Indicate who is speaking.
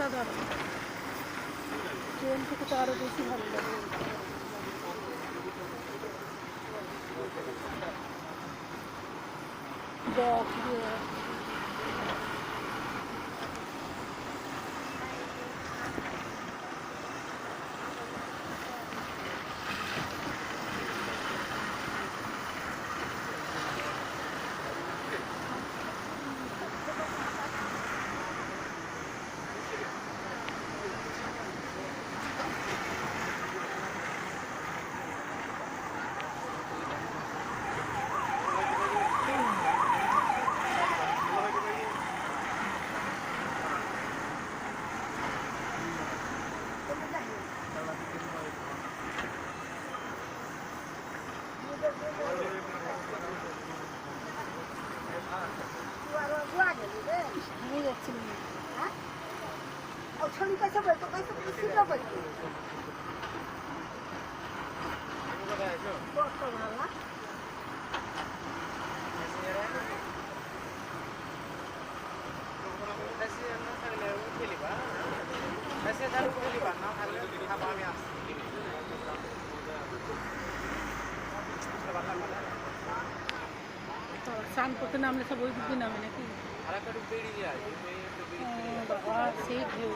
Speaker 1: অসাধারণ। ট্রেন থেকে তো আরও বেশি ভালো লাগে। ব্যাগ দিয়ে নিয়ে যাচ্ছিলাম। স্নান করতে নামলে সব ওই দিকে নামে নাকি? বাবা সেই ঢেউ।